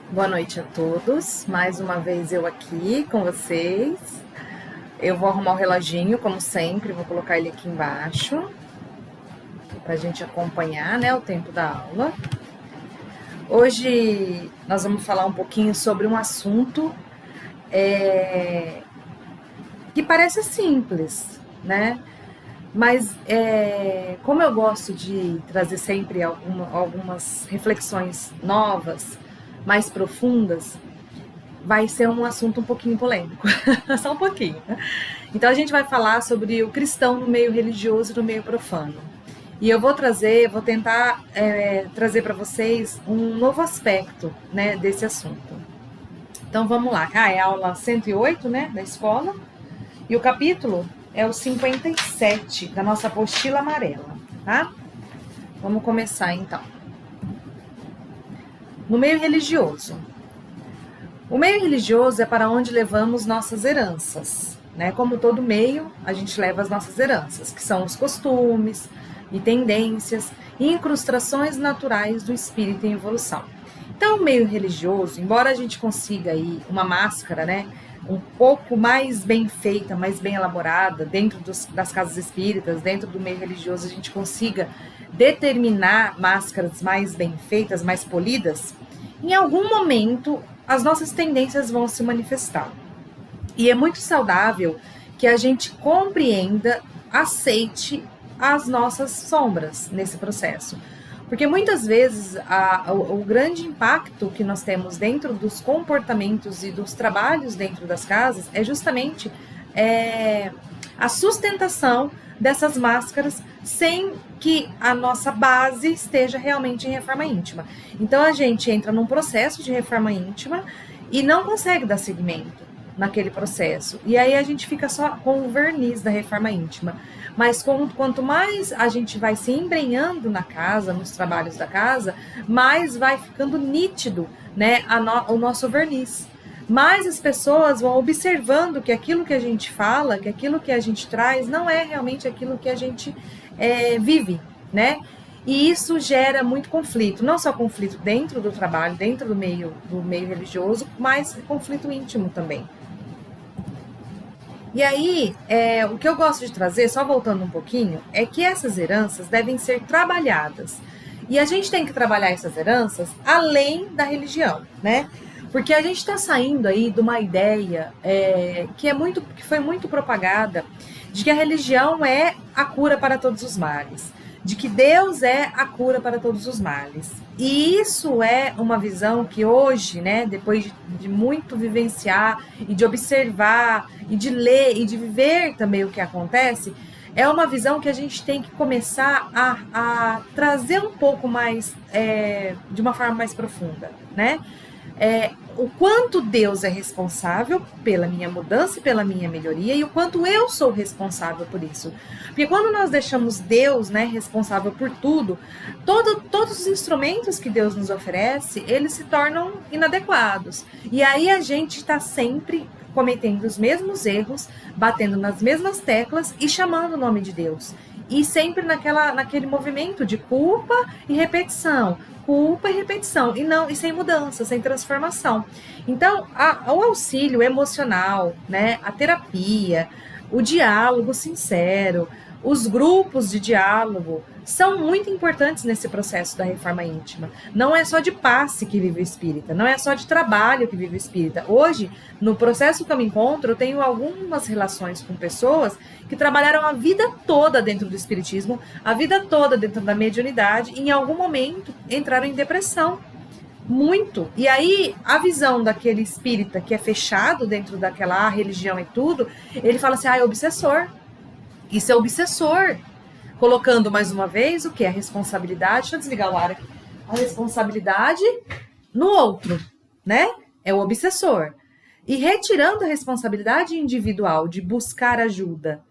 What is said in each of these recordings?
Boa noite a todos. Mais uma vez eu aqui com vocês. Eu vou arrumar o reloginho, como sempre, vou colocar ele aqui embaixo para a gente acompanhar, né, o tempo da aula. Hoje nós vamos falar um pouquinho sobre um assunto que parece simples, né? Mas como eu gosto de trazer sempre algumas reflexões novas, mais profundas, vai ser um assunto um pouquinho polêmico, só um pouquinho. Então a gente vai falar sobre o cristão no meio religioso e no meio profano. E eu vou tentar trazer para vocês um novo aspecto, né, desse assunto. Então vamos lá. É a aula 108, né, da escola. E o capítulo é o 57 da nossa apostila amarela, tá? Vamos começar então. No meio religioso. O meio religioso é para onde levamos nossas heranças, né? Como todo meio, a gente leva as nossas heranças, que são os costumes e tendências e incrustações naturais do espírito em evolução. Então, o meio religioso, embora a gente consiga aí uma máscara, né, um pouco mais bem feita, mais bem elaborada, dentro das casas espíritas, dentro do meio religioso, a gente consiga determinar máscaras mais bem feitas, mais polidas, em algum momento as nossas tendências vão se manifestar. E é muito saudável que a gente compreenda, aceite as nossas sombras nesse processo. Porque muitas vezes o grande impacto que nós temos dentro dos comportamentos e dos trabalhos dentro das casas é justamente a sustentação dessas máscaras sem que a nossa base esteja realmente em reforma íntima. Então a gente entra num processo de reforma íntima e não consegue dar seguimento naquele processo. E aí a gente fica só com o verniz da reforma íntima. Mas quanto mais a gente vai se embrenhando na casa, nos trabalhos da casa, mais vai ficando nítido, né, o nosso verniz. Mais as pessoas vão observando que aquilo que a gente fala, que aquilo que a gente traz, não é realmente aquilo que a gente vive, né? E isso gera muito conflito, não só conflito dentro do trabalho, dentro do meio religioso, mas conflito íntimo também. E aí, o que eu gosto de trazer, só voltando um pouquinho, é que essas heranças devem ser trabalhadas. E a gente tem que trabalhar essas heranças além da religião, né? Porque a gente está saindo aí de uma ideia que foi muito propagada de que a religião é a cura para todos os males, de que Deus é a cura para todos os males. E isso é uma visão que hoje, né, depois de muito vivenciar e de observar e de ler e de viver também o que acontece, é uma visão que a gente tem que começar a trazer um pouco mais, de uma forma mais profunda, né? O quanto Deus é responsável pela minha mudança e pela minha melhoria e o quanto eu sou responsável por isso. Porque quando nós deixamos Deus, né, responsável por tudo, todos os instrumentos que Deus nos oferece, eles se tornam inadequados. E aí a gente está sempre cometendo os mesmos erros, batendo nas mesmas teclas e chamando o nome de Deus. E sempre naquele movimento de culpa e repetição, e sem mudança, sem transformação. Então, o auxílio emocional, né, a terapia, o diálogo sincero, os grupos de diálogo são muito importantes nesse processo da reforma íntima. Não é só de passe que vive o espírita, não é só de trabalho que vive o espírita. Hoje, no processo que eu me encontro, eu tenho algumas relações com pessoas que trabalharam a vida toda dentro do espiritismo, a vida toda dentro da mediunidade, e em algum momento entraram em depressão. Muito. E aí, a visão daquele espírita que é fechado dentro daquela religião e tudo, ele fala assim, é obsessor. Isso é obsessor. Colocando mais uma vez o que é a responsabilidade. Deixa eu desligar o ar aqui. A responsabilidade no outro, né? É o obsessor. E retirando a responsabilidade individual de buscar ajuda.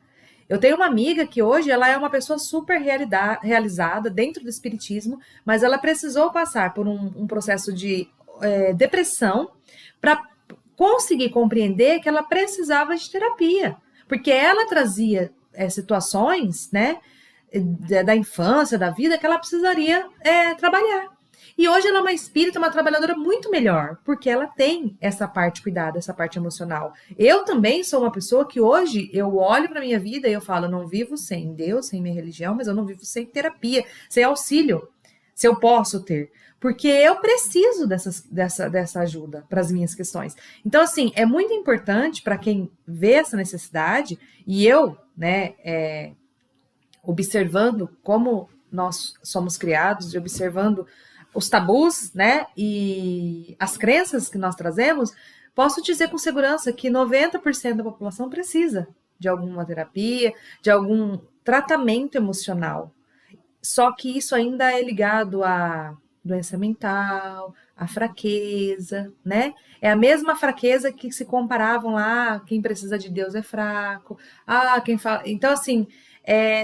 Eu tenho uma amiga que hoje ela é uma pessoa super realizada dentro do espiritismo, mas ela precisou passar por um processo de depressão para conseguir compreender que ela precisava de terapia, porque ela trazia situações, né, da infância, da vida, que ela precisaria trabalhar. E hoje ela é uma espírita, uma trabalhadora muito melhor, porque ela tem essa parte cuidada, essa parte emocional. Eu também sou uma pessoa que hoje eu olho para minha vida e eu falo, eu não vivo sem Deus, sem minha religião, mas eu não vivo sem terapia, sem auxílio, se eu posso ter. Porque eu preciso dessa ajuda para as minhas questões. Então, assim, é muito importante para quem vê essa necessidade, e eu, né, observando como nós somos criados e observando os tabus, né, e as crenças que nós trazemos, posso dizer com segurança que 90% da população precisa de alguma terapia, de algum tratamento emocional. Só que isso ainda é ligado à doença mental, à fraqueza, né? É a mesma fraqueza que se comparavam lá, quem precisa de Deus é fraco, quem fala... Então, assim,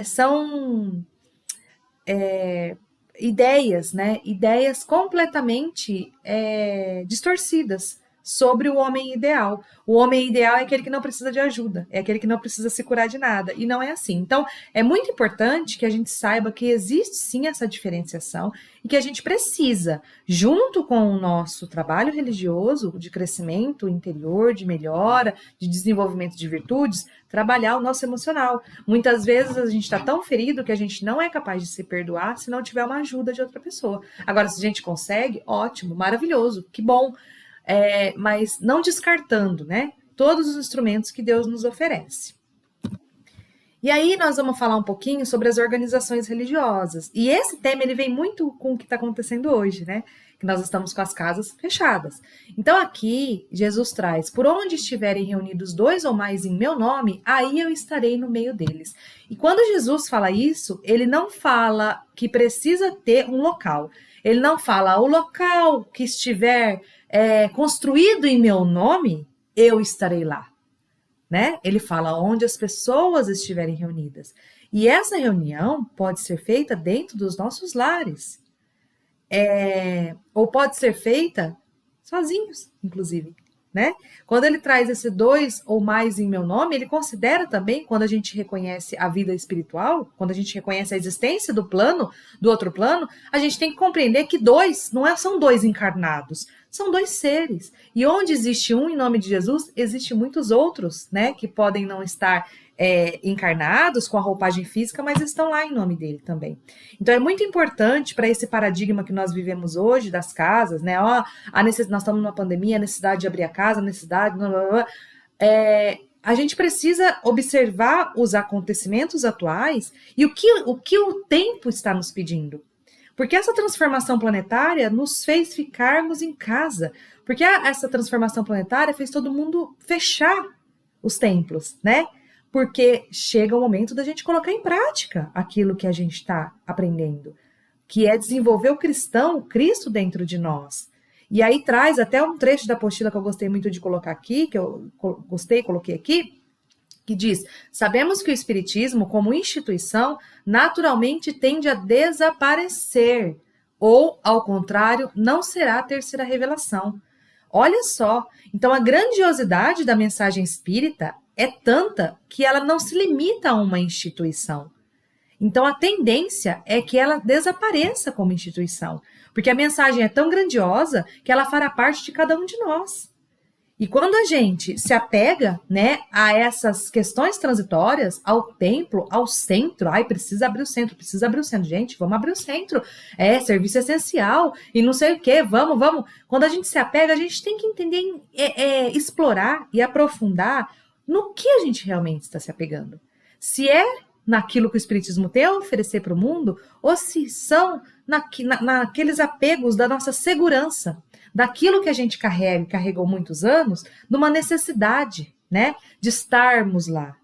são ideias, né? Ideias completamente distorcidas sobre o homem ideal. O homem ideal é aquele que não precisa de ajuda, é aquele que não precisa se curar de nada, e não é assim. Então, é muito importante que a gente saiba que existe sim essa diferenciação e que a gente precisa, junto com o nosso trabalho religioso, de crescimento interior, de melhora, de desenvolvimento de virtudes, trabalhar o nosso emocional. Muitas vezes a gente está tão ferido que a gente não é capaz de se perdoar se não tiver uma ajuda de outra pessoa. Agora, se a gente consegue, ótimo, maravilhoso, que bom. Mas não descartando, né, todos os instrumentos que Deus nos oferece. E aí nós vamos falar um pouquinho sobre as organizações religiosas. E esse tema ele vem muito com o que está acontecendo hoje, né? Que nós estamos com as casas fechadas. Então aqui Jesus traz, por onde estiverem reunidos 2 ou mais em meu nome, aí eu estarei no meio deles. E quando Jesus fala isso, ele não fala que precisa ter um local. Ele não fala o local que estiver construído em meu nome, eu estarei lá, né? Ele fala onde as pessoas estiverem reunidas. E essa reunião pode ser feita dentro dos nossos lares. Ou pode ser feita sozinhos, inclusive, né? Quando ele traz esse 2 ou mais em meu nome, ele considera também, quando a gente reconhece a vida espiritual, quando a gente reconhece a existência do outro plano, a gente tem que compreender que 2 não são 2 encarnados, são 2 seres. E onde existe um em nome de Jesus, existem muitos outros, né, que podem não estar encarnados com a roupagem física, mas estão lá em nome dele também. Então é muito importante para esse paradigma que nós vivemos hoje das casas, né? Nós estamos numa pandemia, a necessidade de abrir a casa, a necessidade... a gente precisa observar os acontecimentos atuais e o que o tempo está nos pedindo. Porque essa transformação planetária nos fez ficarmos em casa. Porque essa transformação planetária fez todo mundo fechar os templos, né? Porque chega o momento da gente colocar em prática aquilo que a gente está aprendendo, que é desenvolver o cristão, o Cristo dentro de nós. E aí traz até um trecho da apostila que eu gostei muito de colocar aqui, que eu coloquei aqui, que diz: sabemos que o Espiritismo, como instituição, naturalmente tende a desaparecer, ou, ao contrário, não será a terceira revelação. Olha só, então a grandiosidade da mensagem espírita é tanta que ela não se limita a uma instituição. Então a tendência é que ela desapareça como instituição, porque a mensagem é tão grandiosa que ela fará parte de cada um de nós. E quando a gente se apega, né, a essas questões transitórias, ao templo, ao centro, precisa abrir o centro, gente, vamos abrir o centro, serviço essencial, e não sei o quê, vamos. Quando a gente se apega, a gente tem que entender, explorar e aprofundar no que a gente realmente está se apegando. Se é naquilo que o Espiritismo tem a oferecer para o mundo, ou se são naqueles apegos da nossa segurança, daquilo que a gente carregou muitos anos, numa necessidade, né, de estarmos lá.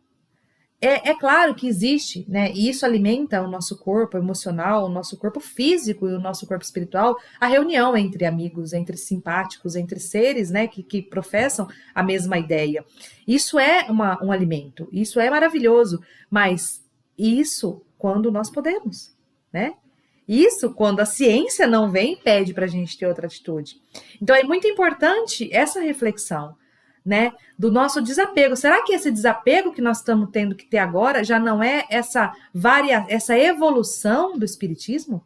É claro que existe, né, e isso alimenta o nosso corpo emocional, o nosso corpo físico e o nosso corpo espiritual, a reunião entre amigos, entre simpáticos, entre seres, né, que professam a mesma ideia. Isso é um alimento, isso é maravilhoso, mas isso quando nós podemos, né? Isso quando a ciência não vem e pede para a gente ter outra atitude. Então é muito importante essa reflexão, né, do nosso desapego. Será que esse desapego que nós estamos tendo que ter agora já não é essa evolução do Espiritismo?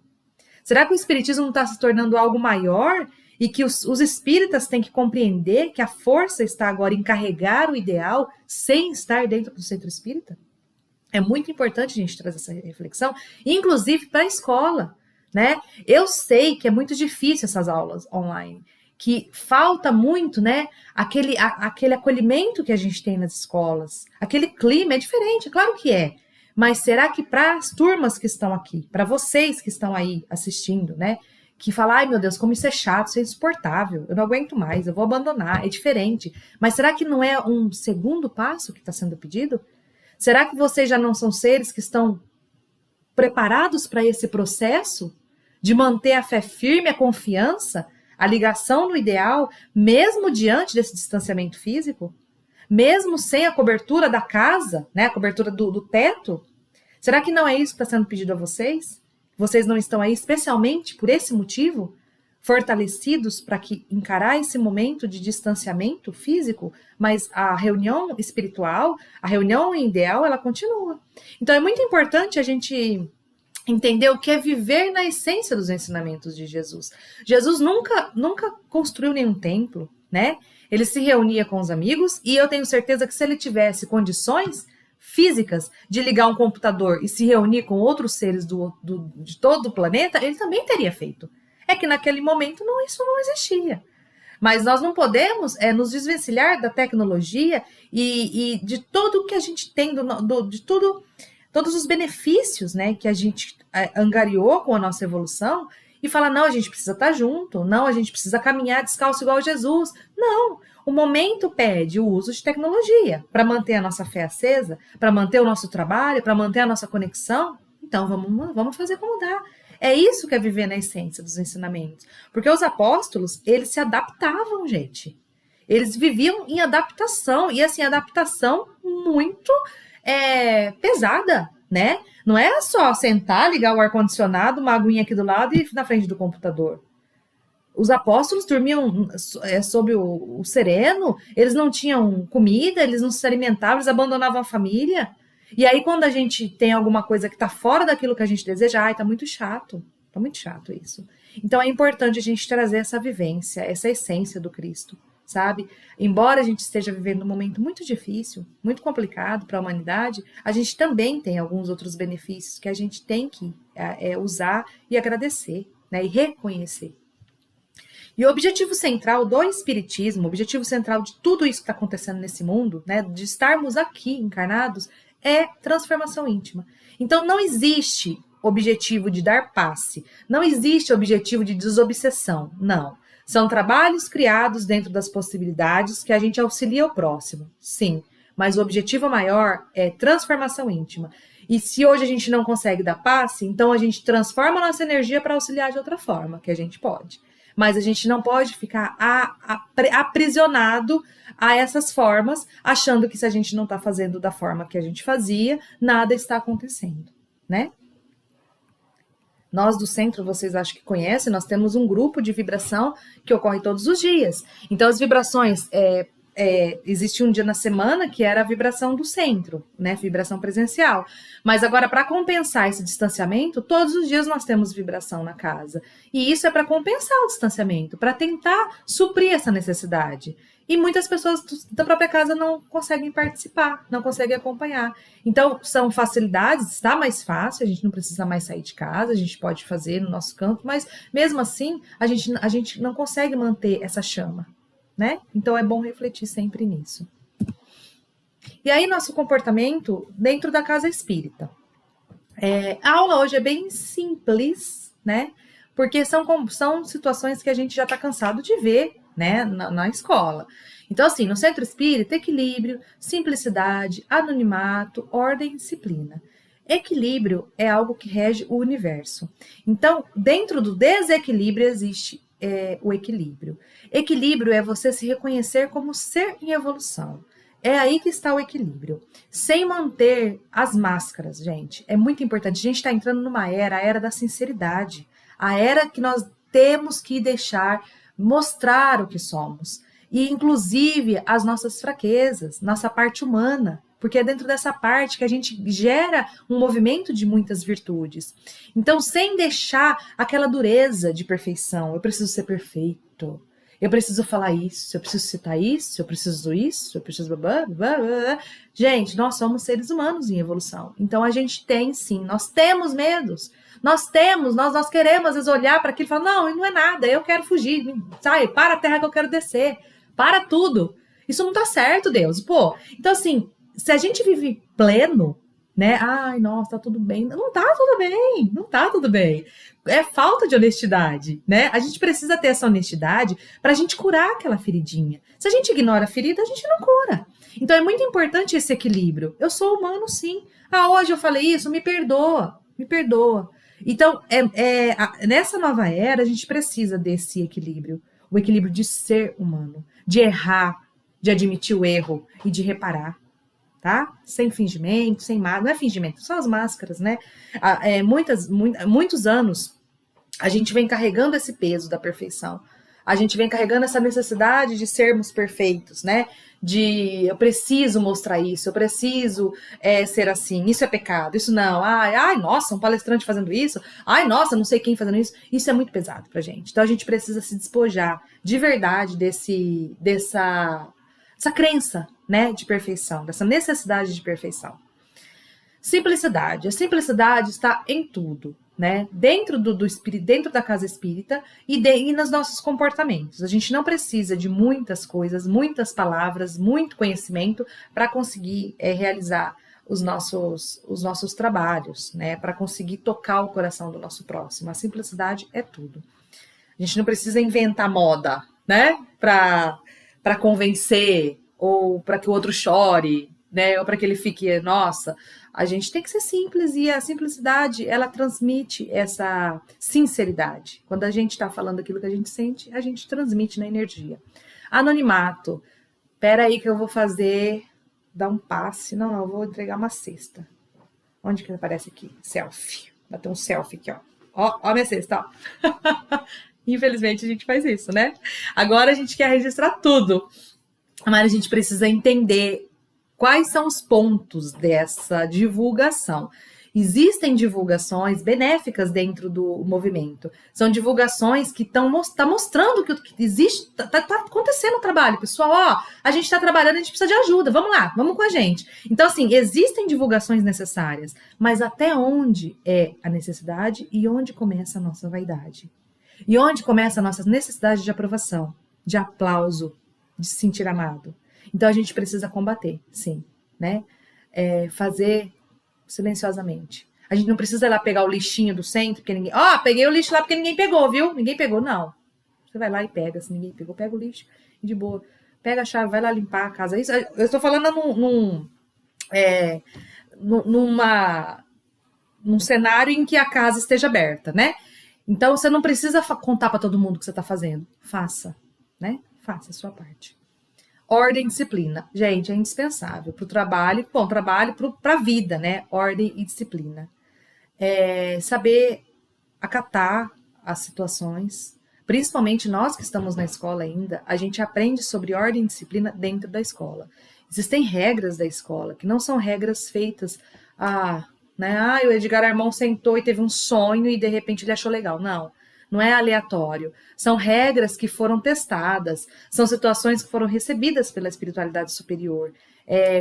Será que o espiritismo não está se tornando algo maior e que os espíritas têm que compreender que a força está agora em carregar o ideal sem estar dentro do centro espírita? É muito importante a gente trazer essa reflexão, inclusive para a escola, né? Eu sei que é muito difícil essas aulas online, que falta muito, né? Aquele acolhimento que a gente tem nas escolas, aquele clima é diferente, claro que é. Mas será que para as turmas que estão aqui, para vocês que estão aí assistindo, né? Que falam, ai meu Deus, como isso é chato, isso é insuportável, eu não aguento mais, eu vou abandonar, é diferente. Mas será que não é um segundo passo que está sendo pedido? Será que vocês já não são seres que estão preparados para esse processo de manter a fé firme, a confiança, a ligação no ideal, mesmo diante desse distanciamento físico? Mesmo sem a cobertura da casa, né, a cobertura do teto? Será que não é isso que está sendo pedido a vocês? Vocês não estão aí especialmente por esse motivo? Fortalecidos para que encarar esse momento de distanciamento físico, mas a reunião espiritual, a reunião ideal, ela continua. Então é muito importante a gente entender o que é viver na essência dos ensinamentos de Jesus. Jesus nunca construiu nenhum templo, né? Ele se reunia com os amigos e eu tenho certeza que se ele tivesse condições físicas de ligar um computador e se reunir com outros seres de todo o planeta, ele também teria feito. É que naquele momento isso não existia. Mas nós não podemos nos desvencilhar da tecnologia e de tudo que a gente tem, todos os benefícios, né, que a gente angariou com a nossa evolução e falar, não, a gente precisa estar junto, não, a gente precisa caminhar descalço igual Jesus. Não, o momento pede o uso de tecnologia para manter a nossa fé acesa, para manter o nosso trabalho, para manter a nossa conexão. Então, vamos fazer como dá. É isso que é viver na essência dos ensinamentos. Porque os apóstolos, eles se adaptavam, gente. Eles viviam em adaptação. E, assim, adaptação muito pesada, né? Não é só sentar, ligar o ar-condicionado, uma aguinha aqui do lado e na frente do computador. Os apóstolos dormiam sob o sereno, eles não tinham comida, eles não se alimentavam, eles abandonavam a família. E aí, quando a gente tem alguma coisa que está fora daquilo que a gente deseja, tá muito chato isso. Então, é importante a gente trazer essa vivência, essa essência do Cristo, sabe? Embora a gente esteja vivendo um momento muito difícil, muito complicado para a humanidade, a gente também tem alguns outros benefícios que a gente tem que usar e agradecer, né? E reconhecer. E o objetivo central do Espiritismo, o objetivo central de tudo isso que está acontecendo nesse mundo, né? De estarmos aqui encarnados, é transformação íntima. Então, não existe objetivo de dar passe, não existe objetivo de desobsessão, não. São trabalhos criados dentro das possibilidades que a gente auxilia o próximo, sim, mas o objetivo maior é transformação íntima. E se hoje a gente não consegue dar passe, então a gente transforma a nossa energia para auxiliar de outra forma, que a gente pode. Mas a gente não pode ficar aprisionado a essas formas, achando que se a gente não está fazendo da forma que a gente fazia, nada está acontecendo, né? Nós do centro, vocês acham que conhecem, nós temos um grupo de vibração que ocorre todos os dias. Então, as vibrações, existe um dia na semana que era a vibração do centro, né? Vibração presencial. Mas agora, para compensar esse distanciamento, todos os dias nós temos vibração na casa. E isso é para compensar o distanciamento, para tentar suprir essa necessidade. E muitas pessoas da própria casa não conseguem participar, não conseguem acompanhar. Então, são facilidades, está mais fácil, a gente não precisa mais sair de casa, a gente pode fazer no nosso campo, mas mesmo assim, a gente não consegue manter essa chama, né? Então, é bom refletir sempre nisso. E aí, nosso comportamento dentro da casa espírita. A aula hoje é bem simples, né? Porque são situações que a gente já está cansado de ver, né, na escola. Então, assim, no centro espírita, equilíbrio, simplicidade, anonimato, ordem e disciplina. Equilíbrio é algo que rege o universo. Então, dentro do desequilíbrio existe o equilíbrio. Equilíbrio é você se reconhecer como ser em evolução. É aí que está o equilíbrio. Sem manter as máscaras, gente. É muito importante. A gente está entrando numa era, a era da sinceridade. A era que nós temos que mostrar o que somos. E, inclusive, as nossas fraquezas, nossa parte humana. porque é dentro dessa parte que a gente gera um movimento de muitas virtudes. Então, sem deixar aquela dureza de perfeição, eu preciso ser perfeito, eu preciso falar isso, eu preciso citar isso, eu preciso isso, eu preciso... Blá, blá, blá, blá. Gente, nós somos seres humanos em evolução. Então, a gente tem, sim, nós temos medos. Nós queremos, às vezes, olhar para aquilo e falar, não, não é nada, eu quero fugir, sai, para a terra que eu quero descer, para tudo. Isso não tá certo, Deus. Pô, então, assim, se a gente vive pleno, né? Ai, nossa, tá tudo bem. Não tá tudo bem, não tá tudo bem. É falta de honestidade, né? A gente precisa ter essa honestidade pra gente curar aquela feridinha. Se a gente ignora a ferida, a gente não cura. Então é muito importante esse equilíbrio. Eu sou humano, sim. Ah, hoje eu falei isso, me perdoa, me perdoa. Então, nessa nova era, a gente precisa desse equilíbrio. O equilíbrio de ser humano, de errar, de admitir o erro e de reparar. Tá? Sem fingimento, sem máscara, não é fingimento, são as máscaras, né? Muitos anos a gente vem carregando esse peso da perfeição, a gente vem carregando essa necessidade de sermos perfeitos, né? De eu preciso mostrar isso, eu preciso ser assim, isso é pecado, isso não, ai, nossa, um palestrante fazendo isso, ai, nossa, não sei quem fazendo isso é muito pesado pra gente. Então a gente precisa se despojar de verdade dessa crença, né, de perfeição, dessa necessidade de perfeição. Simplicidade. A simplicidade está em tudo, né? Dentro do espírito, dentro da casa espírita e nos nossos comportamentos. A gente não precisa de muitas coisas, muitas palavras, muito conhecimento para conseguir realizar os nossos trabalhos, né? Para conseguir tocar o coração do nosso próximo. A simplicidade é tudo. A gente não precisa inventar moda, né? Para convencer, ou para que o outro chore, né? Ou para que ele fique, nossa, a gente tem que ser simples, e a simplicidade, ela transmite essa sinceridade. Quando a gente está falando aquilo que a gente sente, a gente transmite na energia. Anonimato. Espera aí que eu vou dar um passe. Não, eu vou entregar uma cesta. Onde que aparece aqui? Selfie. Vai ter um selfie aqui, ó. Ó a minha cesta, ó. Infelizmente, a gente faz isso, né? Agora a gente quer registrar tudo. Mas a gente precisa entender quais são os pontos dessa divulgação. Existem divulgações benéficas dentro do movimento. São divulgações que estão mostrando que existe, está acontecendo o trabalho. Pessoal, ó, a gente está trabalhando, a gente precisa de ajuda. Vamos lá, vamos com a gente. Então, assim, existem divulgações necessárias, mas até onde é a necessidade e onde começa a nossa vaidade? E onde começa a nossa necessidade de aprovação, de aplauso, de se sentir amado. Então a gente precisa combater, sim, né? Fazer silenciosamente. A gente não precisa ir lá pegar o lixinho do centro, porque ninguém... peguei o lixo lá porque ninguém pegou, viu? Ninguém pegou, não. Você vai lá e pega, se ninguém pegou, pega o lixo e de boa. Pega a chave, vai lá limpar a casa. Isso, eu estou falando num cenário em que a casa esteja aberta, né? Então você não precisa contar para todo mundo o que você está fazendo. Faça, né? Faça a sua parte. Ordem e disciplina. Gente, é indispensável para o trabalho, para a vida, né? Ordem e disciplina. Saber acatar as situações, principalmente nós que estamos na escola ainda, a gente aprende sobre ordem e disciplina dentro da escola. Existem regras da escola, que não são regras feitas, né? O Edgar Armand sentou e teve um sonho e de repente ele achou legal. Não é aleatório. São regras que foram testadas, são situações que foram recebidas pela espiritualidade superior.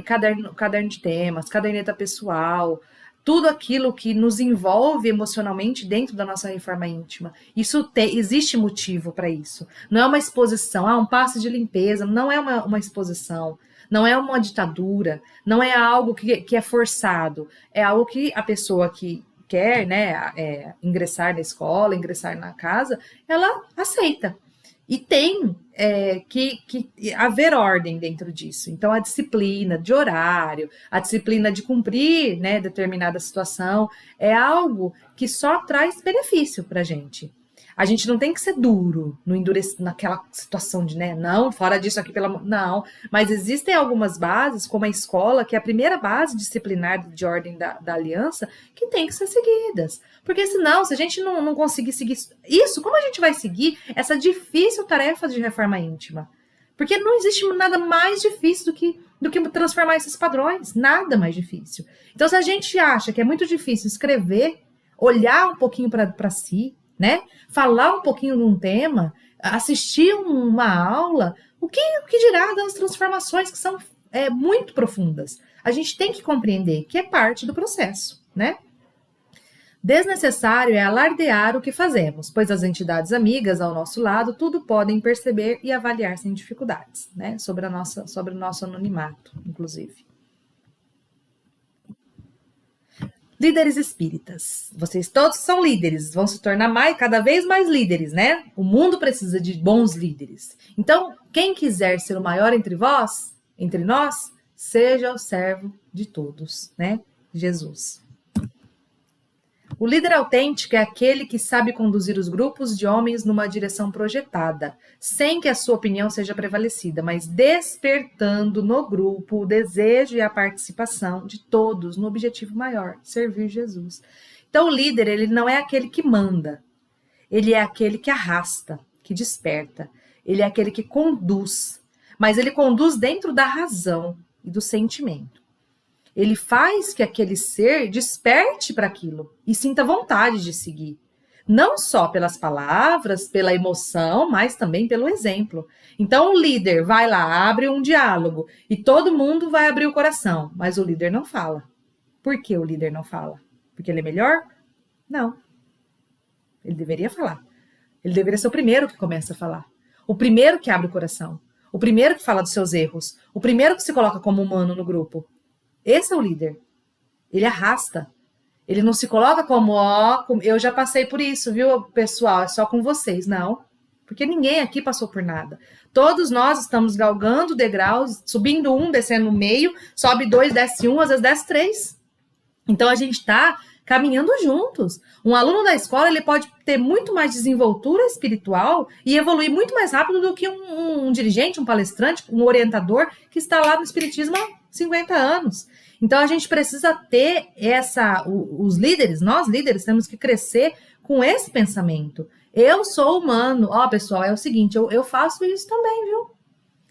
Caderno de temas, caderneta pessoal, tudo aquilo que nos envolve emocionalmente dentro da nossa reforma íntima. Existe motivo para isso. Não é uma exposição, um passe de limpeza, não é uma exposição, não é uma ditadura, não é algo que é forçado, é algo que a pessoa que quer, né, ingressar na escola, ingressar na casa, ela aceita. E tem que haver ordem dentro disso. Então, a disciplina de horário, a disciplina de cumprir, né, determinada situação, é algo que só traz benefício para a gente. A gente não tem que ser duro naquela situação de, né, não, fora disso aqui, não. Mas existem algumas bases, como a escola, que é a primeira base disciplinar de ordem da aliança, que tem que ser seguidas. Porque senão, se a gente não conseguir seguir isso, como a gente vai seguir essa difícil tarefa de reforma íntima? Porque não existe nada mais difícil do que transformar esses padrões. Nada mais difícil. Então, se a gente acha que é muito difícil escrever, olhar um pouquinho para si, né? Falar um pouquinho de um tema, assistir uma aula, o que dirá das transformações que são muito profundas? A gente tem que compreender que é parte do processo, né? Desnecessário é alardear o que fazemos, pois as entidades amigas ao nosso lado tudo podem perceber e avaliar sem dificuldades, né? Sobre o nosso anonimato, inclusive. Líderes espíritas. Vocês todos são líderes, vão se tornar cada vez mais líderes, né? O mundo precisa de bons líderes. Então, quem quiser ser o maior entre nós, seja o servo de todos, né? Jesus. O líder autêntico é aquele que sabe conduzir os grupos de homens numa direção projetada, sem que a sua opinião seja prevalecida, mas despertando no grupo o desejo e a participação de todos no objetivo maior, servir Jesus. Então, o líder, ele não é aquele que manda, ele é aquele que arrasta, que desperta, ele é aquele que conduz, mas ele conduz dentro da razão e do sentimento. Ele faz que aquele ser desperte para aquilo e sinta vontade de seguir. Não só pelas palavras, pela emoção, mas também pelo exemplo. Então o líder vai lá, abre um diálogo e todo mundo vai abrir o coração, mas o líder não fala. Por que o líder não fala? Porque ele é melhor? Não. Ele deveria falar. Ele deveria ser o primeiro que começa a falar. O primeiro que abre o coração. O primeiro que fala dos seus erros. O primeiro que se coloca como humano no grupo. Esse é o líder. Ele arrasta. Ele não se coloca como, eu já passei por isso, viu, pessoal? É só com vocês. Não. Porque ninguém aqui passou por nada. Todos nós estamos galgando degraus, subindo um, descendo no meio, sobe 2, desce 1, às vezes desce 3. Então a gente está caminhando juntos. Um aluno da escola, ele pode ter muito mais desenvoltura espiritual e evoluir muito mais rápido do que um dirigente, um palestrante, um orientador que está lá no espiritismo há 50 anos. Então a gente precisa ter os líderes, nós líderes temos que crescer com esse pensamento. Eu sou humano. Pessoal, é o seguinte, eu faço isso também, viu?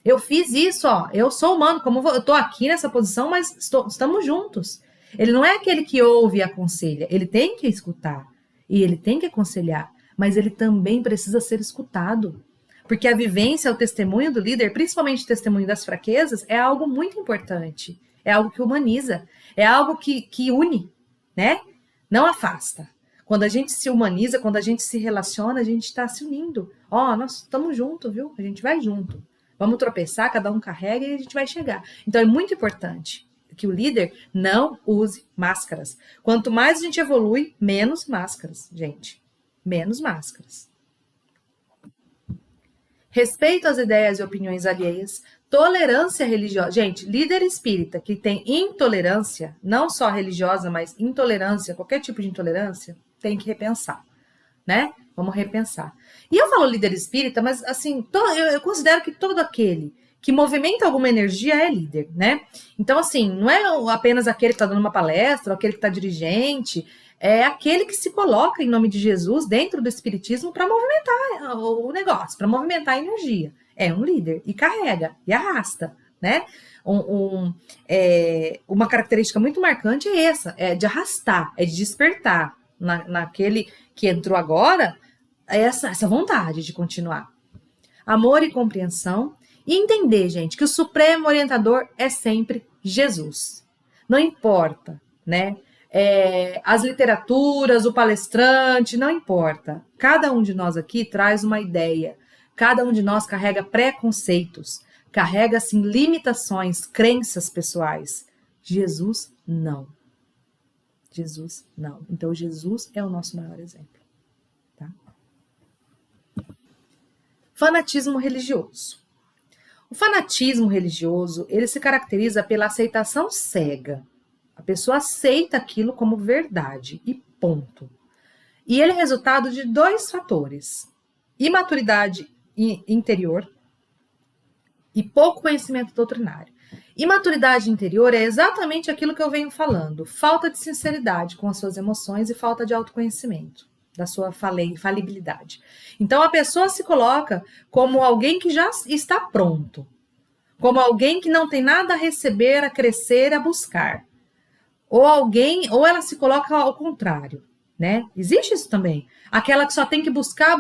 Eu fiz isso, eu sou humano, eu estou aqui nessa posição, mas estamos juntos. Ele não é aquele que ouve e aconselha, ele tem que escutar e ele tem que aconselhar, mas ele também precisa ser escutado, porque a vivência, o testemunho do líder, principalmente o testemunho das fraquezas, é algo muito importante, é algo que humaniza, é algo que une, né? Não afasta. Quando a gente se humaniza, quando a gente se relaciona, a gente está se unindo. Nós estamos juntos, viu? A gente vai junto. Vamos tropeçar, cada um carrega e a gente vai chegar. Então é muito importante que o líder não use máscaras. Quanto mais a gente evolui, menos máscaras, gente. Menos máscaras. Respeito às ideias e opiniões alheias, tolerância religiosa. Gente, líder espírita que tem intolerância, não só religiosa, mas intolerância, qualquer tipo de intolerância, tem que repensar, né? Vamos repensar. E eu falo líder espírita, mas assim, eu considero que todo aquele que movimenta alguma energia é líder, né? Então, assim, não é apenas aquele que está dando uma palestra, ou aquele que está dirigente, é aquele que se coloca em nome de Jesus dentro do espiritismo para movimentar o negócio, para movimentar a energia. É um líder e carrega e arrasta, né? Uma característica muito marcante é essa, é de arrastar, é de despertar naquele que entrou agora essa vontade de continuar. Amor e compreensão. E entender, gente, que o supremo orientador é sempre Jesus. Não importa, né? As literaturas, o palestrante, não importa. Cada um de nós aqui traz uma ideia. Cada um de nós carrega preconceitos, carrega, assim, limitações, crenças pessoais. Jesus, não. Jesus, não. Então, Jesus é o nosso maior exemplo. Tá? Fanatismo religioso. O fanatismo religioso, ele se caracteriza pela aceitação cega. A pessoa aceita aquilo como verdade e ponto. E ele é resultado de 2 fatores. Imaturidade interior e pouco conhecimento doutrinário. Imaturidade interior é exatamente aquilo que eu venho falando. Falta de sinceridade com as suas emoções e falta de autoconhecimento. da sua falibilidade. Então, a pessoa se coloca como alguém que já está pronto, como alguém que não tem nada a receber, a crescer, a buscar. Ou ela se coloca ao contrário, né? Existe isso também. Aquela que só tem que buscar,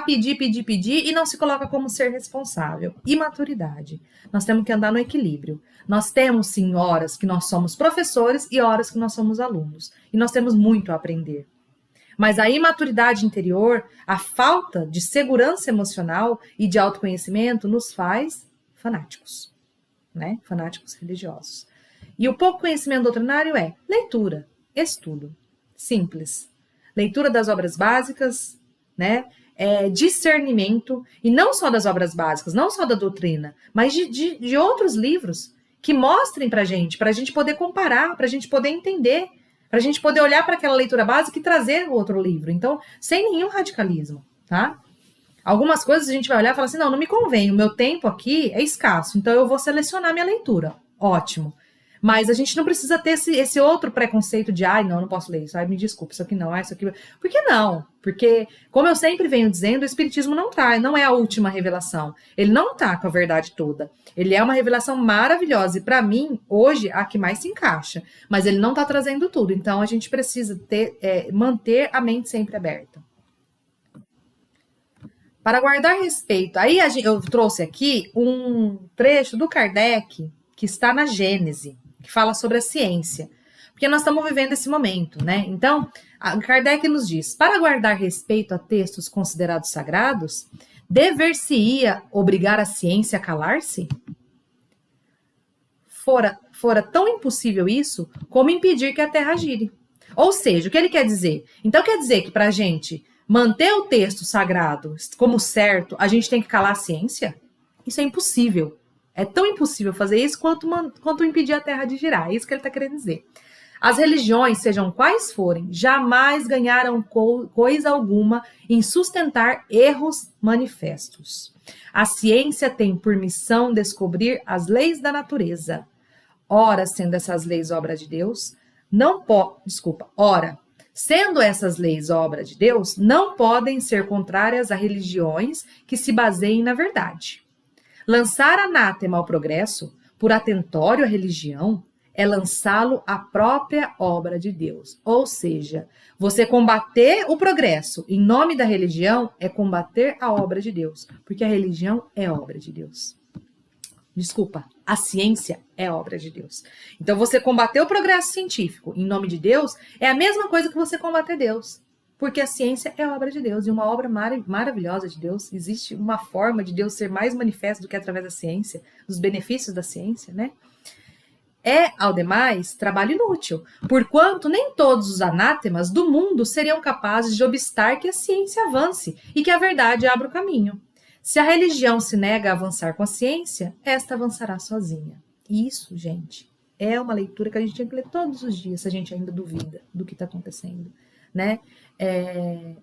pedir e não se coloca como ser responsável. Imaturidade. Nós temos que andar no equilíbrio. Nós temos, sim, horas que nós somos professores e horas que nós somos alunos. E nós temos muito a aprender. Mas a imaturidade interior, a falta de segurança emocional e de autoconhecimento nos faz fanáticos, né? Fanáticos religiosos. E o pouco conhecimento doutrinário é leitura, estudo, simples. Leitura das obras básicas, né? Discernimento, e não só das obras básicas, não só da doutrina, mas de outros livros que mostrem pra gente poder comparar, pra gente poder entender, pra gente poder olhar para aquela leitura básica e trazer o outro livro. Então, sem nenhum radicalismo, tá? Algumas coisas a gente vai olhar e falar assim, não me convém, o meu tempo aqui é escasso, então eu vou selecionar minha leitura. Ótimo. Mas a gente não precisa ter esse outro preconceito de, não posso ler isso, me desculpa, isso aqui não, isso aqui... Por que não? Porque, como eu sempre venho dizendo, o Espiritismo não é a última revelação. Ele não está com a verdade toda. Ele é uma revelação maravilhosa, e para mim, hoje, a que mais se encaixa. Mas ele não está trazendo tudo, então a gente precisa manter a mente sempre aberta. Para guardar respeito, aí eu trouxe aqui um trecho do Kardec, que está na Gênese, que fala sobre a ciência, porque nós estamos vivendo esse momento, né? Então, Kardec nos diz, para guardar respeito a textos considerados sagrados, dever-se-ia obrigar a ciência a calar-se? Fora tão impossível isso, como impedir que a Terra gire. Ou seja, o que ele quer dizer? Então, quer dizer que para a gente manter o texto sagrado como certo, a gente tem que calar a ciência? Isso é impossível. É tão impossível fazer isso quanto impedir a Terra de girar. É isso que ele está querendo dizer. As religiões, sejam quais forem, jamais ganharam coisa alguma em sustentar erros manifestos. A ciência tem por missão descobrir as leis da natureza. Sendo essas leis obra de Deus, sendo essas leis obra de Deus, não podem ser contrárias a religiões que se baseiem na verdade. Lançar anátema ao progresso, por atentório à religião, é lançá-lo à própria obra de Deus. Ou seja, você combater o progresso em nome da religião é combater a obra de Deus, porque a religião é obra de Deus. Desculpa, a ciência é obra de Deus. Então, você combater o progresso científico em nome de Deus é a mesma coisa que você combater Deus. Porque a ciência é obra de Deus, e uma obra maravilhosa de Deus. Existe uma forma de Deus ser mais manifesto do que através da ciência, dos benefícios da ciência, né? Ao demais, trabalho inútil, porquanto nem todos os anátemas do mundo seriam capazes de obstar que a ciência avance e que a verdade abra o caminho. Se a religião se nega a avançar com a ciência, esta avançará sozinha. Isso, gente, é uma leitura que a gente tem que ler todos os dias, se a gente ainda duvida do que está acontecendo, né?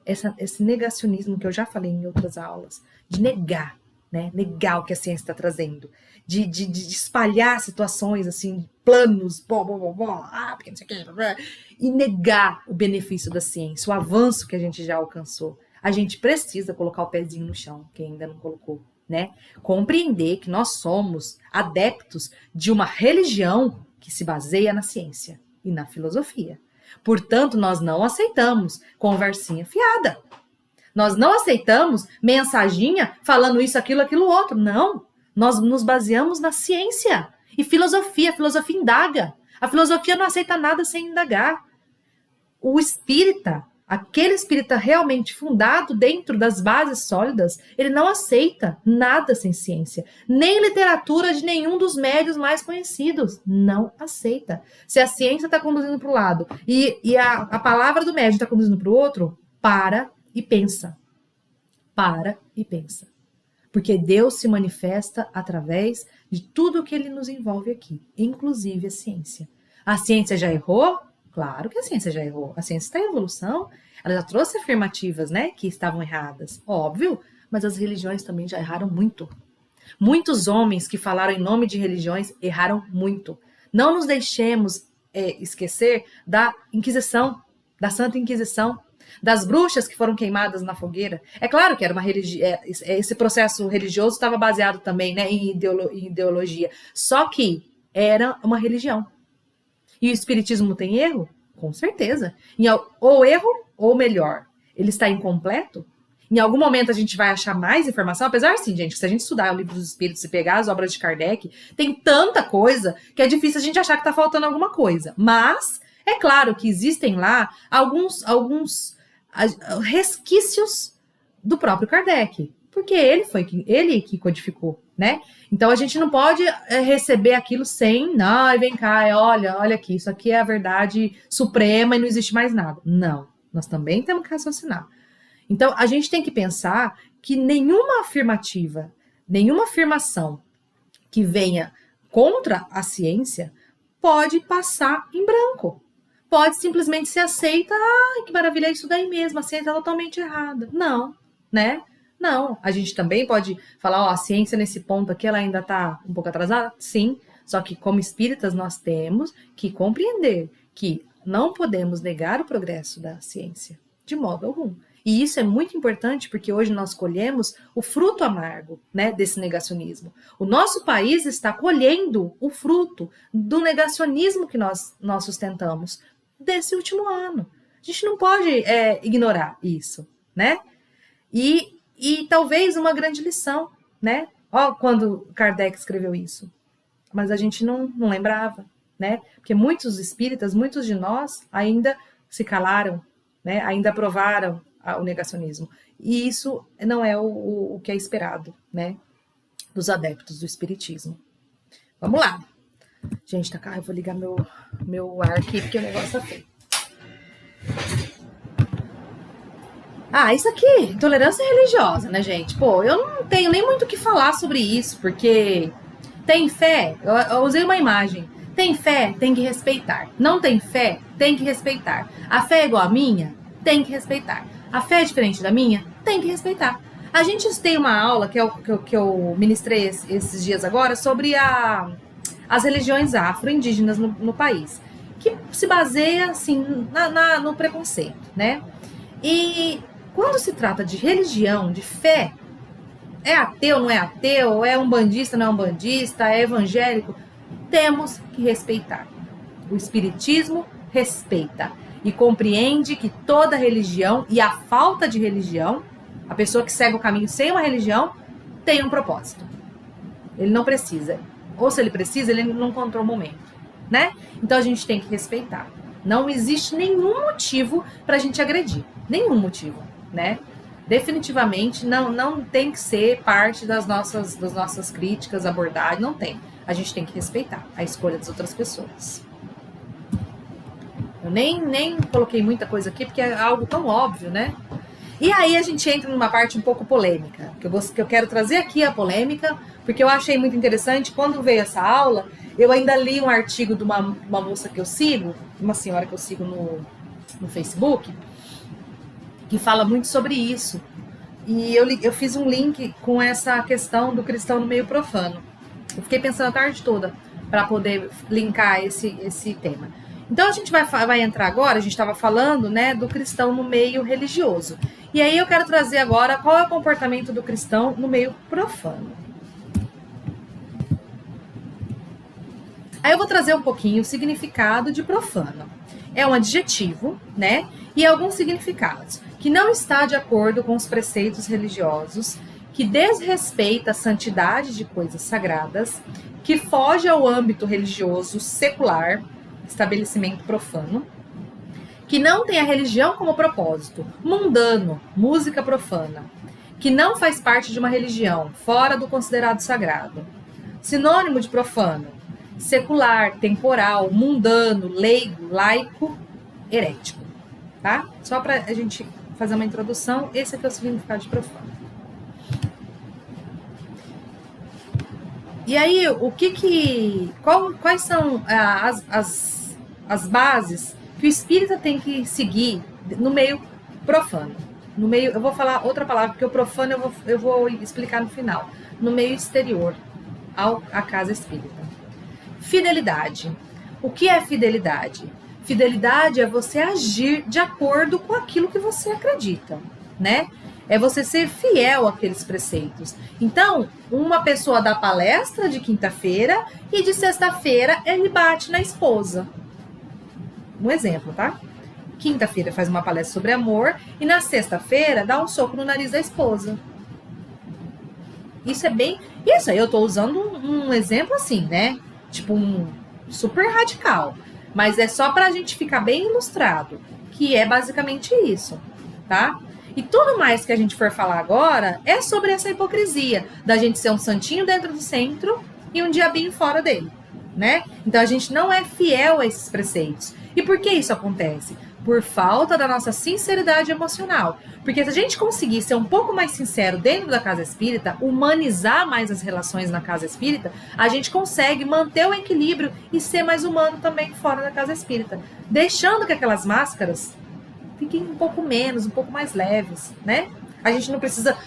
Esse negacionismo que eu já falei em outras aulas, de negar, né? Negar o que a ciência está trazendo, de espalhar situações, assim, planos, porque não sei o que, e negar o benefício da ciência, o avanço que a gente já alcançou. A gente precisa colocar o pezinho no chão, quem ainda não colocou, né? Compreender que nós somos adeptos de uma religião que se baseia na ciência e na filosofia. Portanto, nós não aceitamos conversinha fiada. Nós não aceitamos mensaginha falando isso, aquilo, outro. Não. Nós nos baseamos na ciência e filosofia. A filosofia indaga. A filosofia não aceita nada sem indagar. O espírita, aquele espírita realmente fundado dentro das bases sólidas, ele não aceita nada sem ciência. Nem literatura de nenhum dos médios mais conhecidos. Não aceita. Se a ciência está conduzindo para um lado e a palavra do médium está conduzindo para o outro, para e pensa. Para e pensa. Porque Deus se manifesta através de tudo que ele nos envolve aqui, inclusive a ciência. A ciência já errou? Claro que a ciência já errou. A ciência está em evolução. Ela já trouxe afirmativas, né, que estavam erradas. Óbvio, mas as religiões também já erraram muito. Muitos homens que falaram em nome de religiões erraram muito. Não nos deixemos esquecer da Inquisição, da Santa Inquisição. das bruxas que foram queimadas na fogueira. É claro que era uma esse processo religioso estava baseado também, né, em ideologia, só que era uma religião. E o espiritismo tem erro? Com certeza. Ou erro, ou melhor, ele está incompleto? Em algum momento a gente vai achar mais informação, apesar assim, gente, se a gente estudar o Livro dos Espíritos e pegar as obras de Kardec, tem tanta coisa que é difícil a gente achar que está faltando alguma coisa. Mas é claro que existem lá alguns resquícios do próprio Kardec, porque ele que codificou, né? Então a gente não pode receber aquilo sem, não, vem cá, olha aqui, isso aqui é a verdade suprema e não existe mais nada. Não, nós também temos que raciocinar. Então, a gente tem que pensar que nenhuma afirmativa, nenhuma afirmação que venha contra a ciência pode passar em branco. Pode simplesmente ser aceita, que maravilha, é isso daí mesmo, a ciência é totalmente errada. Não, né? Não, a gente também pode falar, a ciência nesse ponto aqui, ela ainda está um pouco atrasada? Sim, só que como espíritas nós temos que compreender que não podemos negar o progresso da ciência, de modo algum. E isso é muito importante porque hoje nós colhemos o fruto amargo, né, desse negacionismo. O nosso país está colhendo o fruto do negacionismo que nós sustentamos desse último ano. A gente não pode ignorar isso, né? E talvez uma grande lição, né? Quando Kardec escreveu isso. Mas a gente não lembrava, né? Porque muitos espíritas, muitos de nós ainda se calaram, né? Ainda aprovaram o negacionismo. E isso não é o que é esperado, né, dos adeptos do espiritismo. Vamos lá. Gente, tá cá, eu vou ligar meu ar aqui, porque o negócio tá feio. Isso aqui, intolerância religiosa, né, gente? Pô, eu não tenho nem muito o que falar sobre isso, porque tem fé, eu usei uma imagem. Tem fé, tem que respeitar. Não tem fé, tem que respeitar. A fé é igual a minha? Tem que respeitar. A fé é diferente da minha? Tem que respeitar. A gente tem uma aula que eu ministrei esses dias agora sobre as religiões afro-indígenas no país, que se baseia, assim, no preconceito, né? E quando se trata de religião, de fé, é ateu, não é ateu, é umbandista, não é umbandista, é evangélico, temos que respeitar. O espiritismo respeita e compreende que toda religião e a falta de religião, a pessoa que segue o caminho sem uma religião, tem um propósito. Ele não precisa. Ou se ele precisa, ele não encontrou o momento, né? Então a gente tem que respeitar. Não existe nenhum motivo para a gente agredir. Nenhum motivo, né? Definitivamente não tem que ser parte das nossas críticas, abordagens, não tem. A gente tem que respeitar a escolha das outras pessoas. Eu nem coloquei muita coisa aqui, porque é algo tão óbvio, né? E aí a gente entra numa parte um pouco polêmica, que eu quero trazer aqui a polêmica, porque eu achei muito interessante. Quando veio essa aula, eu ainda li um artigo de uma moça que eu sigo, uma senhora que eu sigo no Facebook, que fala muito sobre isso. E eu fiz um link com essa questão do cristão no meio profano. Eu fiquei pensando a tarde toda para poder linkar esse tema. Então a gente vai entrar agora, a gente estava falando, né, do cristão no meio religioso. E aí eu quero trazer agora qual é o comportamento do cristão no meio profano. Aí eu vou trazer um pouquinho o significado de profano. É um adjetivo, né, e alguns significados. Que não está de acordo com os preceitos religiosos, que desrespeita a santidade de coisas sagradas, que foge ao âmbito religioso secular, estabelecimento profano, que não tem a religião como propósito, mundano, música profana, que não faz parte de uma religião, fora do considerado sagrado. Sinônimo de profano: secular, temporal, mundano, leigo, laico, herético. Tá? Só para a gente fazer uma introdução, esse aqui é o significado de profano. E aí, quais são as bases que o espírita tem que seguir no meio profano? No meio, eu vou falar outra palavra, porque o profano eu vou explicar no final. No meio exterior à casa espírita. Fidelidade. O que é fidelidade? Fidelidade é você agir de acordo com aquilo que você acredita, né? É você ser fiel àqueles preceitos. Então, uma pessoa dá palestra de quinta-feira e de sexta-feira ele bate na esposa. Um exemplo, tá? Quinta-feira faz uma palestra sobre amor e na sexta-feira dá um soco no nariz da esposa. Isso aí eu tô usando um exemplo assim, né? Tipo um super radical. Mas é só pra gente ficar bem ilustrado. Que é basicamente isso, tá? E tudo mais que a gente for falar agora é sobre essa hipocrisia. Da gente ser um santinho dentro do centro e um diabinho fora dele, né? Então a gente não é fiel a esses preceitos. E por que isso acontece? Por falta da nossa sinceridade emocional. Porque se a gente conseguir ser um pouco mais sincero dentro da casa espírita, humanizar mais as relações na casa espírita, a gente consegue manter o equilíbrio e ser mais humano também fora da casa espírita. Deixando que aquelas máscaras fiquem um pouco menos, um pouco mais leves, né? A gente não precisa,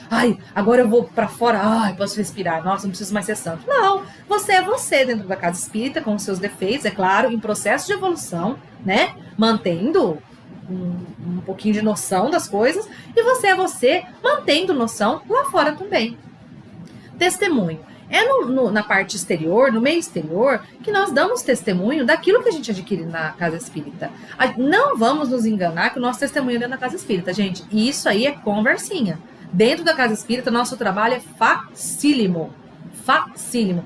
agora eu vou pra fora, posso respirar, nossa, não preciso mais ser santo. Não, você é você dentro da casa espírita, com os seus defeitos, é claro, em processo de evolução, né? Mantendo um pouquinho de noção das coisas, e você é você, mantendo noção lá fora também. Testemunho. É na parte exterior, no meio exterior, que nós damos testemunho daquilo que a gente adquire na casa espírita. Não vamos nos enganar que o nosso testemunho é na casa espírita, gente. Isso aí é conversinha. Dentro da casa espírita, nosso trabalho é facílimo. Facílimo.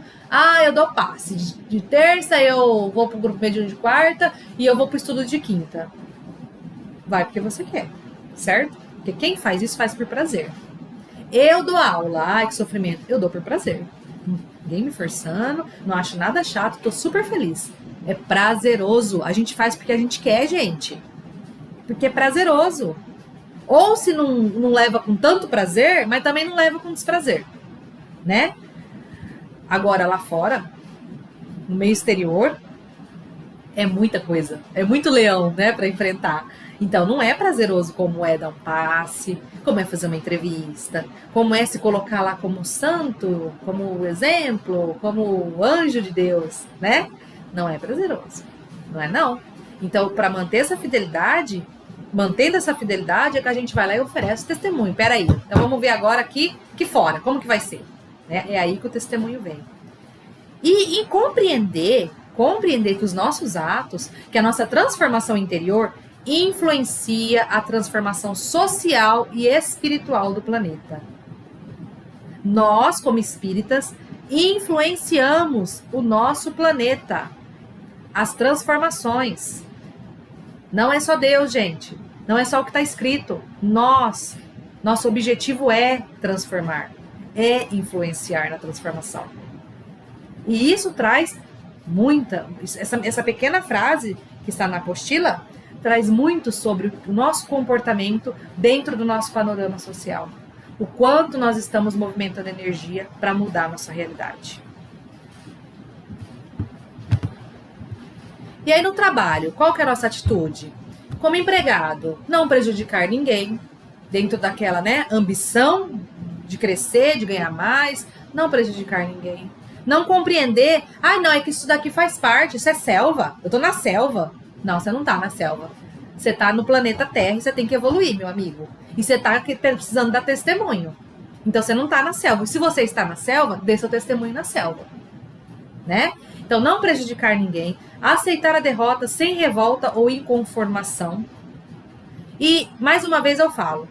Eu dou passe. De terça eu vou pro grupo mediúnico de quarta e eu vou pro estudo de quinta. Vai porque você quer, certo? Porque quem faz isso faz por prazer. Eu dou aula, que sofrimento. Eu dou por prazer. Ninguém me forçando, não acho nada chato, tô super feliz. É prazeroso. A gente faz porque a gente quer, gente. Porque é prazeroso. Ou se não leva com tanto prazer, mas também não leva com desprazer, né? Agora, lá fora, no meio exterior, é muita coisa. É muito leão, né, pra enfrentar. Então, não é prazeroso como é dar um passe, como é fazer uma entrevista, como é se colocar lá como santo, como exemplo, como anjo de Deus, né? Não é prazeroso. Não é, não. Então, para manter essa fidelidade, mantendo essa fidelidade, é que a gente vai lá e oferece o testemunho. Peraí, então vamos ver agora aqui fora, como que vai ser? É aí que o testemunho vem. E compreender que os nossos atos, que a nossa transformação interior influencia a transformação social e espiritual do planeta. Nós, como espíritas, influenciamos o nosso planeta, as transformações. Não é só Deus, gente. Não é só o que está escrito. Nosso objetivo é transformar, é influenciar na transformação. E isso traz essa pequena frase que está na apostila, traz muito sobre o nosso comportamento dentro do nosso panorama social. O quanto nós estamos movimentando energia para mudar a nossa realidade. E aí no trabalho, qual que é a nossa atitude? Como empregado, não prejudicar ninguém, dentro daquela, ambição de crescer, de ganhar mais, não prejudicar ninguém. Não compreender, não, é que isso daqui faz parte, isso é selva, eu tô na selva. Não, você não tá na selva. Você tá no planeta Terra e você tem que evoluir, meu amigo. E você tá precisando dar testemunho. Então você não tá na selva. E se você está na selva, dê seu testemunho na selva, né? Então não prejudicar ninguém, aceitar a derrota sem revolta ou inconformação. E, mais uma vez eu falo,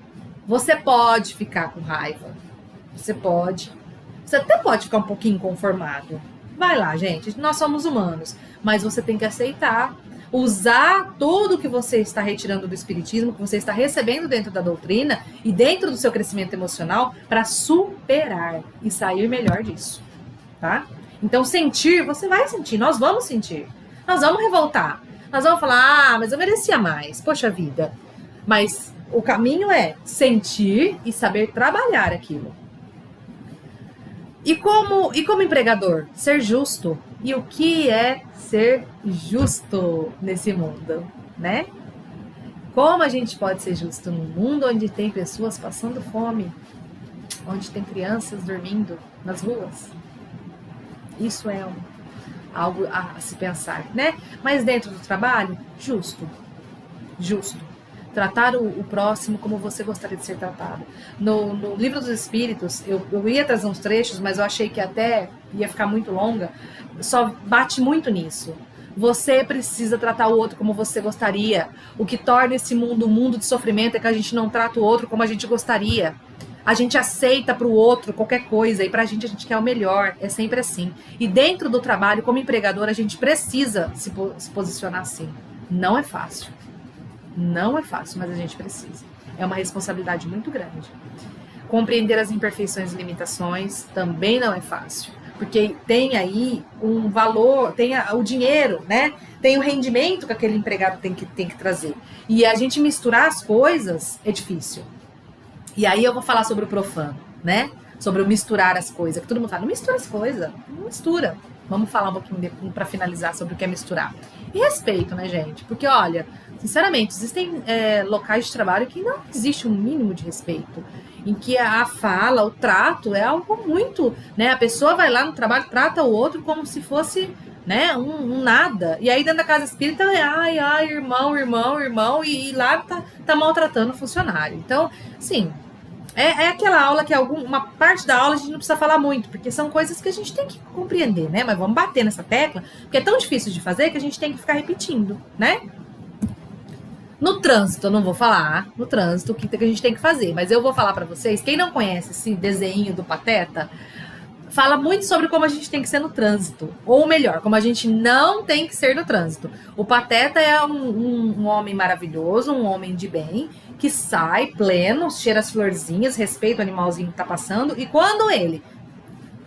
você pode ficar com raiva. Você até pode ficar um pouquinho inconformado. Vai lá, gente, nós somos humanos. Mas você tem que aceitar, usar tudo que você está retirando do espiritismo, que você está recebendo dentro da doutrina e dentro do seu crescimento emocional para superar e sair melhor disso, tá? Então sentir, você vai sentir, nós vamos sentir. Nós vamos revoltar. Nós vamos falar, mas eu merecia mais, poxa vida. Mas o caminho é sentir e saber trabalhar aquilo. E como empregador, ser justo. E o que é ser justo nesse mundo, né? Como a gente pode ser justo num mundo onde tem pessoas passando fome, onde tem crianças dormindo nas ruas? Isso é algo a se pensar, né? Mas dentro do trabalho, justo. Tratar o próximo como você gostaria de ser tratado. No Livro dos Espíritos, eu ia trazer uns trechos, mas eu achei que até ia ficar muito longa, só bate muito nisso. Você precisa tratar o outro como você gostaria. O que torna esse mundo um mundo de sofrimento é que a gente não trata o outro como a gente gostaria. A gente aceita para o outro qualquer coisa e para a gente quer o melhor. É sempre assim. E dentro do trabalho, como empregador, a gente precisa se posicionar assim. Não é fácil. Não é fácil, mas a gente precisa. É uma responsabilidade muito grande. Compreender as imperfeições e limitações também não é fácil. Porque tem aí um valor, tem o dinheiro, né? Tem o rendimento que aquele empregado tem que trazer. E a gente misturar as coisas é difícil. E aí eu vou falar sobre o profano, né? Sobre o misturar as coisas. Que todo mundo fala, não mistura as coisas. Não mistura. Vamos falar um pouquinho para finalizar sobre o que é misturar. E respeito, né, gente? Porque, olha, sinceramente, existem locais de trabalho que não existe um mínimo de respeito. Em que a fala, o trato é algo muito, né? A pessoa vai lá no trabalho, trata o outro como se fosse, né, um nada. E aí dentro da casa espírita, ai, irmão, e lá tá maltratando o funcionário. Então, assim, é aquela aula que uma parte da aula a gente não precisa falar muito, porque são coisas que a gente tem que compreender, né? Mas vamos bater nessa tecla, porque é tão difícil de fazer que a gente tem que ficar repetindo, né? No trânsito, eu não vou falar no trânsito o que a gente tem que fazer, mas eu vou falar para vocês, quem não conhece esse desenho do Pateta, fala muito sobre como a gente tem que ser no trânsito, ou melhor, como a gente não tem que ser no trânsito. O Pateta é um homem maravilhoso, um homem de bem, que sai pleno, cheira as florzinhas, respeita o animalzinho que tá passando, e quando ele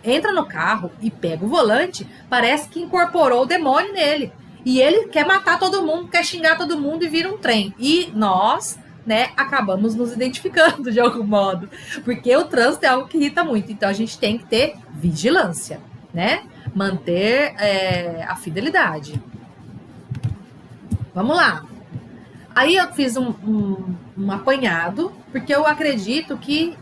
entra no carro e pega o volante, parece que incorporou o demônio nele. E ele quer matar todo mundo, quer xingar todo mundo e vira um trem. E nós, né, acabamos nos identificando de algum modo. Porque o trânsito é algo que irrita muito. Então a gente tem que ter vigilância, né? Manter a fidelidade. Vamos lá. Aí eu fiz um apanhado, porque eu acredito que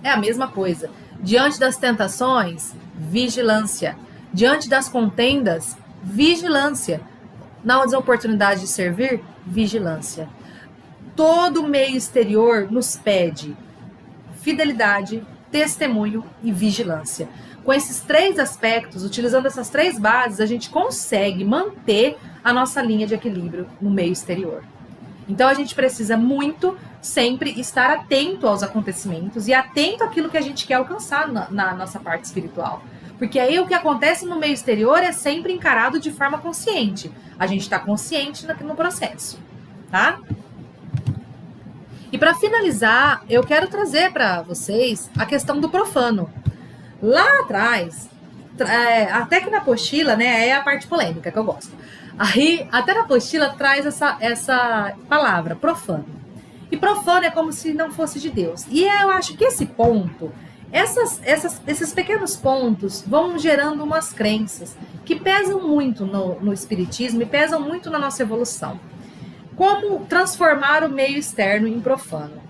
é a mesma coisa. Diante das tentações, vigilância. Diante das contendas, vigilância. Nas oportunidades de servir, vigilância. Todo meio exterior nos pede fidelidade, testemunho e vigilância. Com esses 3 aspectos, utilizando essas 3 bases, a gente consegue manter a nossa linha de equilíbrio no meio exterior. Então a gente precisa muito sempre estar atento aos acontecimentos e atento àquilo que a gente quer alcançar na nossa parte espiritual. Porque aí o que acontece no meio exterior é sempre encarado de forma consciente. A gente está consciente no processo, tá? E para finalizar, eu quero trazer para vocês a questão do profano. Lá atrás, até que na apostila, né, é a parte polêmica que eu gosto. Aí, até na apostila traz essa palavra, profano. E profano é como se não fosse de Deus. E eu acho que esse ponto... Esses pequenos pontos vão gerando umas crenças que pesam muito no espiritismo e pesam muito na nossa evolução. Como transformar o meio externo em profano?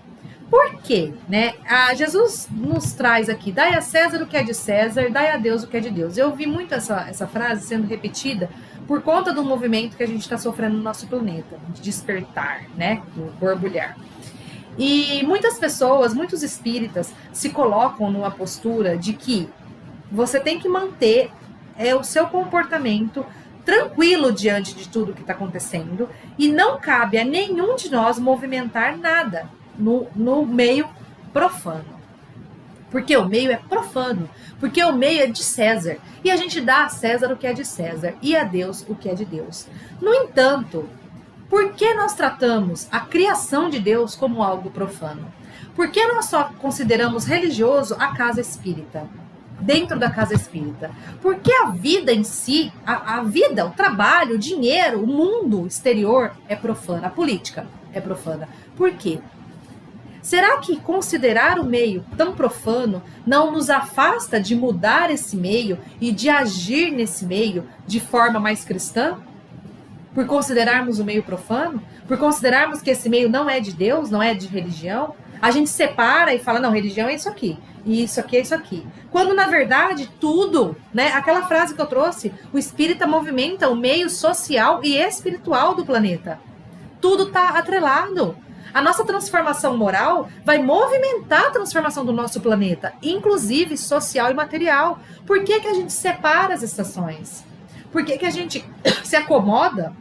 Por quê? Né? Jesus nos traz aqui, dai a César o que é de César, dai a Deus o que é de Deus. Eu ouvi muito essa frase sendo repetida por conta do movimento que a gente está sofrendo no nosso planeta, de despertar, né? Do borbulhar. E muitas pessoas, muitos espíritas se colocam numa postura de que você tem que manter o seu comportamento tranquilo diante de tudo que está acontecendo e não cabe a nenhum de nós movimentar nada no meio profano. Porque o meio é profano, porque o meio é de César e a gente dá a César o que é de César e a Deus o que é de Deus. No entanto, por que nós tratamos a criação de Deus como algo profano? Por que nós só consideramos religioso a casa espírita? Dentro da casa espírita? Por que a vida em si, a vida, o trabalho, o dinheiro, o mundo exterior é profana? A política é profana. Por quê? Será que considerar o meio tão profano não nos afasta de mudar esse meio e de agir nesse meio de forma mais cristã? Por considerarmos o meio profano? Por considerarmos que esse meio não é de Deus, não é de religião? A gente separa e fala, não, religião é isso aqui, e isso aqui é isso aqui. Quando, na verdade, tudo, né? Aquela frase que eu trouxe, o espírita movimenta o meio social e espiritual do planeta. Tudo está atrelado. A nossa transformação moral vai movimentar a transformação do nosso planeta, inclusive social e material. Por que a gente separa as estações? Por que a gente se acomoda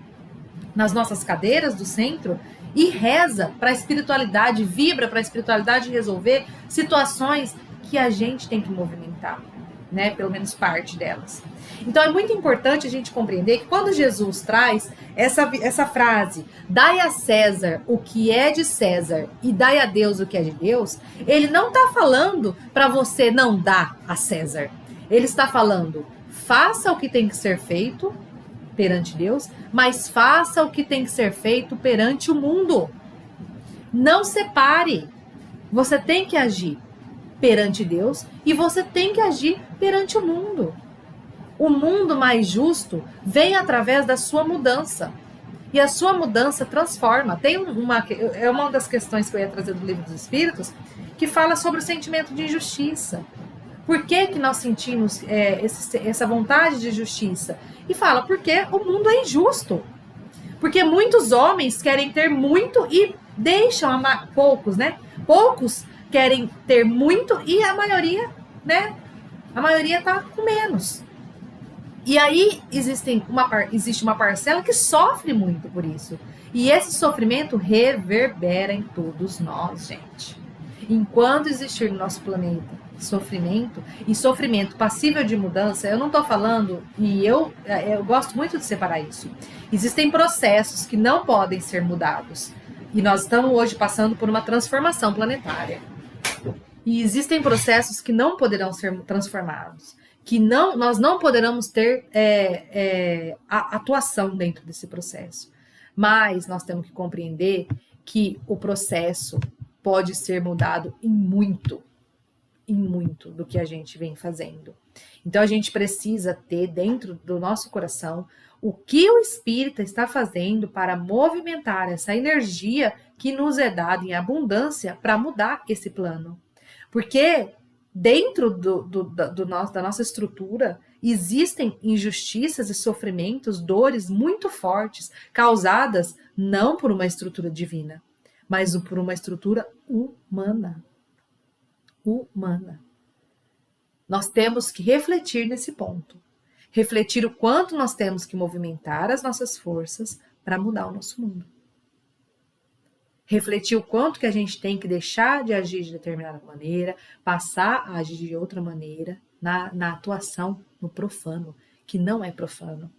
nas nossas cadeiras do centro e reza para a espiritualidade, vibra para a espiritualidade resolver situações que a gente tem que movimentar, né? Pelo menos parte delas. Então é muito importante a gente compreender que quando Jesus traz essa frase, dai a César o que é de César e dai a Deus o que é de Deus, ele não está falando para você não dar a César. Ele está falando, faça o que tem que ser feito perante Deus, mas faça o que tem que ser feito perante o mundo. Não separe. Você tem que agir perante Deus e você tem que agir perante o mundo. O mundo mais justo vem através da sua mudança. E a sua mudança transforma. Tem uma das questões que eu ia trazer do Livro dos Espíritos, que fala sobre o sentimento de injustiça. Por que nós sentimos essa vontade de justiça? E fala, porque o mundo é injusto. Porque muitos homens querem ter muito e deixam poucos, né? Poucos querem ter muito e a maioria, né? A maioria está com menos. E aí existe uma parcela que sofre muito por isso. E esse sofrimento reverbera em todos nós, gente. Enquanto existir no nosso planeta sofrimento, e sofrimento passível de mudança, eu não estou falando, e eu gosto muito de separar isso. Existem processos que não podem ser mudados. E nós estamos hoje passando por uma transformação planetária. E existem processos que não poderão ser transformados. Que nós não poderemos ter a atuação dentro desse processo. Mas nós temos que compreender que o processo pode ser mudado em muito do que a gente vem fazendo. Então a gente precisa ter dentro do nosso coração o que o Espírita está fazendo para movimentar essa energia que nos é dada em abundância para mudar esse plano. Porque dentro da nossa estrutura existem injustiças e sofrimentos, dores muito fortes, causadas não por uma estrutura divina, mas por uma estrutura humana. Nós temos que refletir nesse ponto. Refletir o quanto nós temos que movimentar as nossas forças para mudar o nosso mundo. Refletir o quanto que a gente tem que deixar de agir de determinada maneira, passar a agir de outra maneira, na atuação, no profano, que não é profano.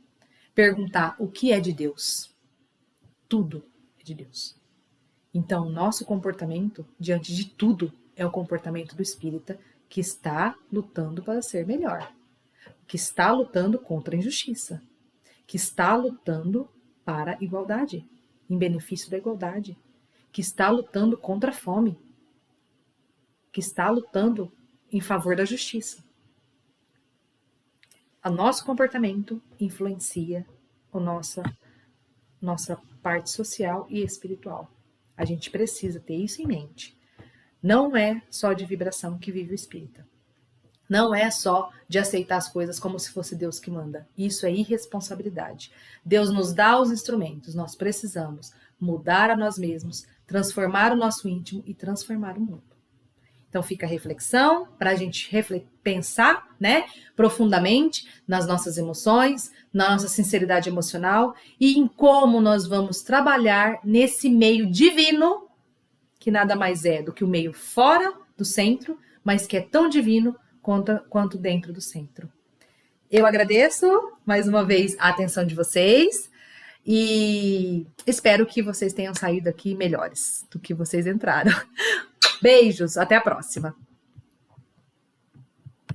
Perguntar o que é de Deus. Tudo é de Deus. Então, o nosso comportamento, diante de tudo, é o comportamento do espírita que está lutando para ser melhor, que está lutando contra a injustiça, que está lutando para a igualdade, em benefício da igualdade, que está lutando contra a fome, que está lutando em favor da justiça. O nosso comportamento influencia a nossa parte social e espiritual. A gente precisa ter isso em mente. Não é só de vibração que vive o espírita. Não é só de aceitar as coisas como se fosse Deus que manda. Isso é irresponsabilidade. Deus nos dá os instrumentos. Nós precisamos mudar a nós mesmos, transformar o nosso íntimo e transformar o mundo. Então fica a reflexão para a gente pensar, né, profundamente nas nossas emoções, na nossa sinceridade emocional e em como nós vamos trabalhar nesse meio divino, que nada mais é do que o meio fora do centro, mas que é tão divino quanto dentro do centro. Eu agradeço mais uma vez a atenção de vocês e espero que vocês tenham saído aqui melhores do que vocês entraram. Beijos, até a próxima!